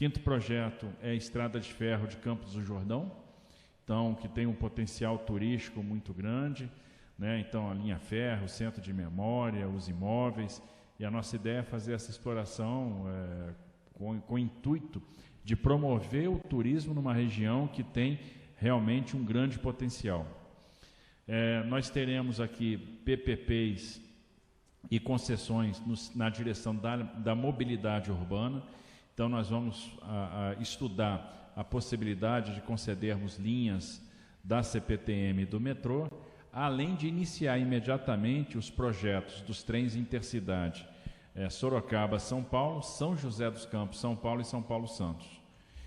quinto projeto é a Estrada de Ferro de Campos do Jordão, então, que tem um potencial turístico muito grande, né? Então, a linha ferro, o centro de memória, os imóveis, e a nossa ideia é fazer essa exploração com o intuito de promover o turismo numa região que tem realmente um grande potencial. Nós teremos aqui PPPs e concessões na direção da mobilidade urbana. Então, nós vamos estudar a possibilidade de concedermos linhas da CPTM e do metrô, além de iniciar imediatamente os projetos dos trens intercidade Sorocaba, São Paulo, São José dos Campos, São Paulo e São Paulo Santos.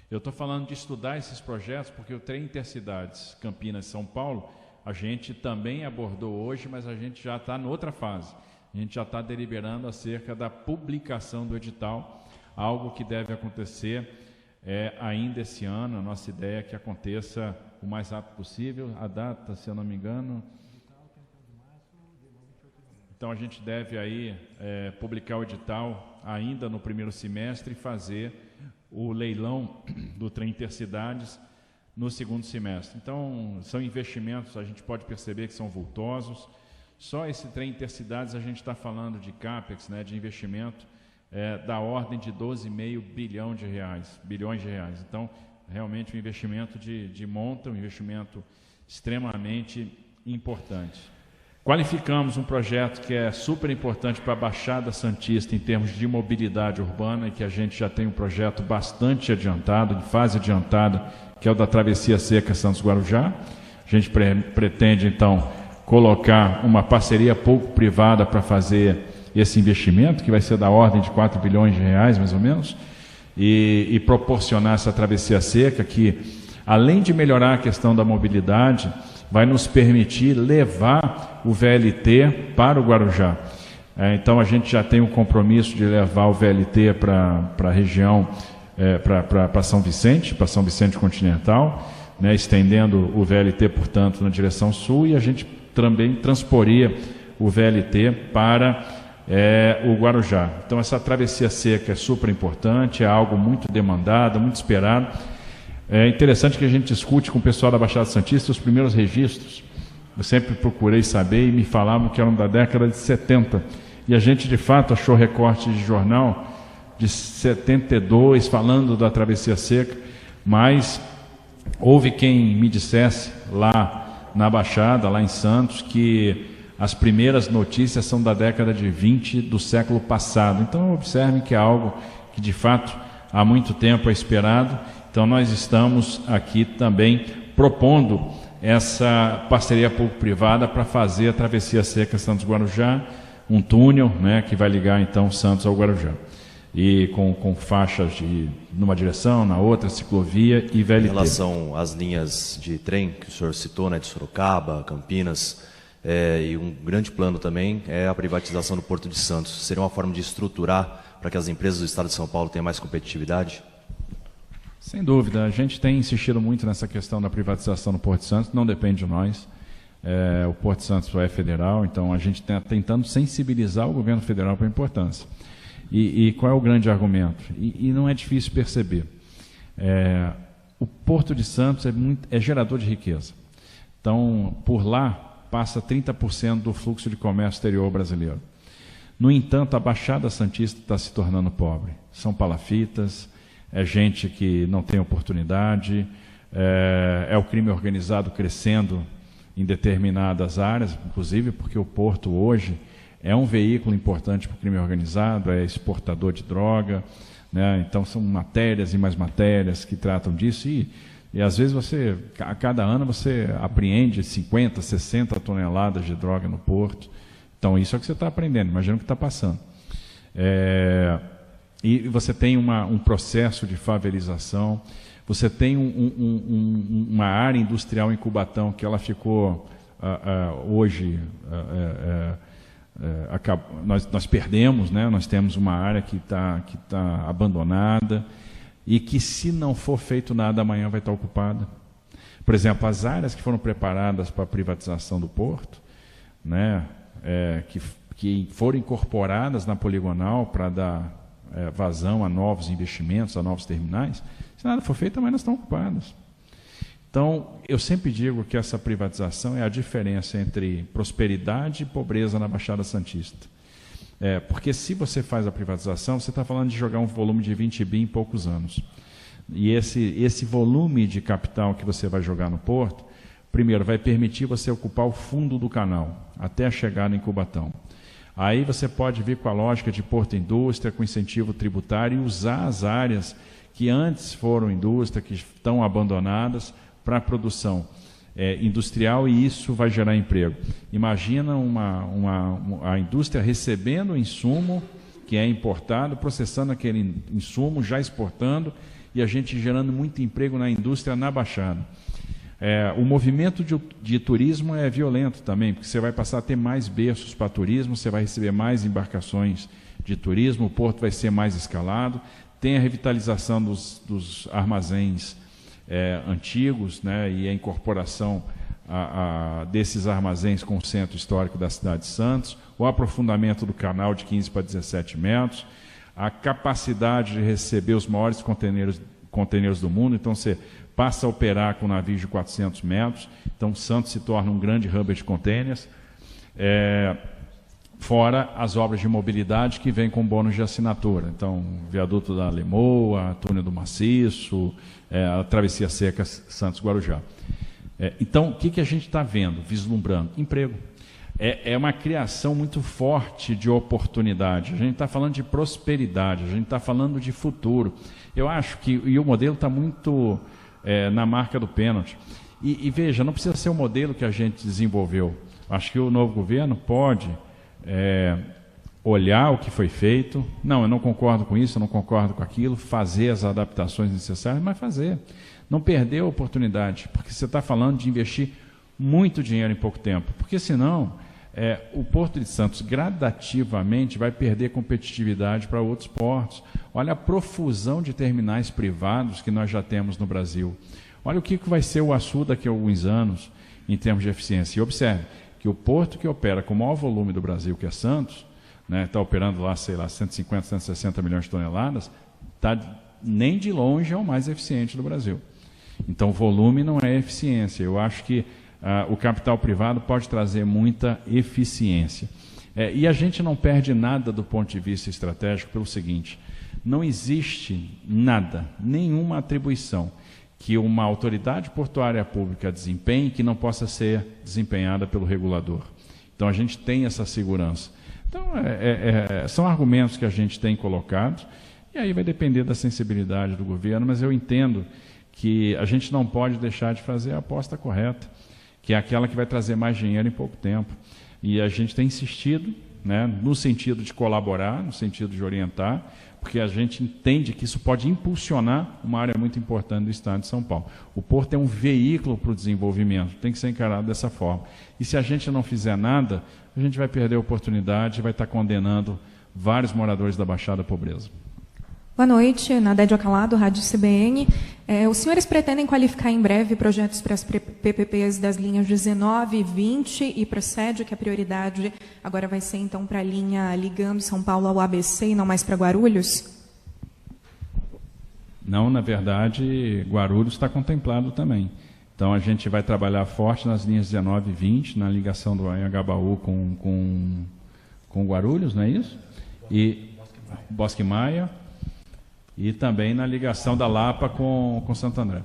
Eu estou falando de estudar esses projetos porque o trem intercidades Campinas-São Paulo a gente também abordou hoje, mas a gente já está em outra fase. A gente já está deliberando acerca da publicação do edital, algo que deve acontecer ainda esse ano. A nossa ideia é que aconteça o mais rápido possível. A data, se eu não me engano... Então, a gente deve aí publicar o edital ainda no primeiro semestre e fazer o leilão do trem intercidades no segundo semestre. Então, são investimentos, a gente pode perceber que são vultosos. Só esse trem intercidades a gente está falando de CAPEX, né, de investimento da ordem de 12,5 bilhões de reais. Então, realmente um investimento de monta, um investimento extremamente importante. Qualificamos um projeto que é super importante para a Baixada Santista em termos de mobilidade urbana, e que a gente já tem um projeto bastante adiantado, em fase adiantada, que é o da Travessia Seca Santos-Guarujá. A gente pretende, então, colocar uma parceria público-privada para fazer esse investimento, que vai ser da ordem de 4 bilhões de reais, mais ou menos, e proporcionar essa travessia seca que, além de melhorar a questão da mobilidade, vai nos permitir levar o VLT para o Guarujá. Então, a gente já tem um compromisso de levar o VLT para a região, para São Vicente Continental, né, estendendo o VLT, portanto, na direção sul, e a gente também transporia o VLT para o Guarujá. Então, essa travessia seca é super importante, é algo muito demandado, muito esperado. É interessante que a gente discute com o pessoal da Baixada Santista os primeiros registros. Eu sempre procurei saber e me falavam que eram da década de 70. E a gente, de fato, achou recorte de jornal de 72, falando da travessia seca, mas houve quem me dissesse lá na Baixada, lá em Santos, que as primeiras notícias são da década de 20 do século passado. Então, observem que é algo que, de fato, há muito tempo é esperado. Então, nós estamos aqui também propondo essa parceria público-privada para fazer a travessia seca Santos-Guarujá, um túnel, né, que vai ligar, então, Santos ao Guarujá. E com faixas numa direção, na outra, ciclovia e VLT. Em relação às linhas de trem que o senhor citou, né, de Sorocaba, Campinas, e um grande plano também é a privatização do Porto de Santos. Seria uma forma de estruturar para que as empresas do Estado de São Paulo tenham mais competitividade? Sem dúvida, a gente tem insistido muito nessa questão da privatização do Porto de Santos, não depende de nós. O Porto de Santos é federal, então a gente está tentando sensibilizar o governo federal para a importância. E qual é o grande argumento? E não é difícil perceber. O Porto de Santos é gerador de riqueza. Então, por lá, passa 30% do fluxo de comércio exterior brasileiro. No entanto, a Baixada Santista está se tornando pobre. São palafitas, é gente que não tem oportunidade, é o crime organizado crescendo em determinadas áreas, inclusive porque o Porto hoje é um veículo importante para o crime organizado, é exportador de droga, né? Então são matérias e mais matérias que tratam disso, e às vezes a cada ano você apreende 50, 60 toneladas de droga no Porto. Então isso é o que você está aprendendo, imagina o que está passando. E você tem um processo de favelização, você tem uma área industrial em Cubatão que ela ficou hoje... nós perdemos, né? Nós temos uma área que tá abandonada e que, se não for feito nada, amanhã vai estar ocupada. Por exemplo, as áreas que foram preparadas para a privatização do Porto, né? Que foram incorporadas na poligonal para dar vazão a novos investimentos, a novos terminais. Se nada for feito, também nós estamos ocupados. Então, eu sempre digo que essa privatização é a diferença entre prosperidade e pobreza na Baixada Santista. Porque se você faz a privatização, você está falando de jogar um volume de 20 bi em poucos anos. E esse volume de capital que você vai jogar no porto, primeiro, vai permitir você ocupar o fundo do canal, até chegar em Cubatão. Aí você pode vir com a lógica de porto-indústria, com incentivo tributário, e usar as áreas que antes foram indústria, que estão abandonadas, para a produção industrial, e isso vai gerar emprego. Imagina a indústria recebendo o insumo que é importado, processando aquele insumo, já exportando, e a gente gerando muito emprego na indústria na Baixada. O movimento de turismo é violento também, porque você vai passar a ter mais berços para turismo, você vai receber mais embarcações de turismo, o porto vai ser mais escalado, tem a revitalização dos armazéns antigos, né, e a incorporação desses armazéns com o centro histórico da cidade de Santos, o aprofundamento do canal de 15 para 17 metros, a capacidade de receber os maiores containers do mundo. Então você passa a operar com navios de 400 metros, então Santos se torna um grande hub de containers, fora as obras de mobilidade que vêm com bônus de assinatura. Então, viaduto da Lemoa, túnel do Maciço, a travessia seca Santos-Guarujá. Então, o que a gente está vendo, vislumbrando? Emprego. É uma criação muito forte de oportunidade. A gente está falando de prosperidade, a gente está falando de futuro. Eu acho que o modelo está muito na marca do pênalti. E veja, não precisa ser o modelo que a gente desenvolveu. Acho que o novo governo pode olhar o que foi feito. Não, eu não concordo com isso, eu não concordo com aquilo, fazer as adaptações necessárias, mas fazer. Não perder a oportunidade, porque você está falando de investir muito dinheiro em pouco tempo. Porque senão, o Porto de Santos gradativamente vai perder competitividade para outros portos. Olha a profusão de terminais privados que nós já temos no Brasil. Olha o que vai ser o Açu daqui a alguns anos em termos de eficiência. E observe que o porto que opera com o maior volume do Brasil, que é Santos, está operando lá, sei lá, 150, 160 milhões de toneladas, nem de longe é o mais eficiente do Brasil. Então, volume não é eficiência. Eu acho que o capital privado pode trazer muita eficiência. E a gente não perde nada do ponto de vista estratégico pelo seguinte: não existe nada, nenhuma atribuição que uma autoridade portuária pública desempenhe que não possa ser desempenhada pelo regulador. Então, a gente tem essa segurança. Então, são argumentos que a gente tem colocado, e aí vai depender da sensibilidade do governo, mas eu entendo que a gente não pode deixar de fazer a aposta correta, que é aquela que vai trazer mais dinheiro em pouco tempo. E a gente tem insistido, no sentido de colaborar, no sentido de orientar, porque a gente entende que isso pode impulsionar uma área muito importante do Estado de São Paulo. O porto é um veículo para o desenvolvimento, tem que ser encarado dessa forma. E se a gente não fizer nada, a gente vai perder a oportunidade e vai estar condenando vários moradores da Baixada à pobreza. Boa noite, Nadédia Ocalado, Rádio CBN. Os senhores pretendem qualificar em breve projetos para as PPPs das linhas 19 e 20 e procede que a prioridade agora vai ser, então, para a linha ligando São Paulo ao ABC e não mais para Guarulhos? Não, na verdade, Guarulhos está contemplado também. Então, a gente vai trabalhar forte nas linhas 19 e 20, na ligação do Anhangabaú com Guarulhos, não é isso? E Bosque Maia. E também na ligação da Lapa com Santo André.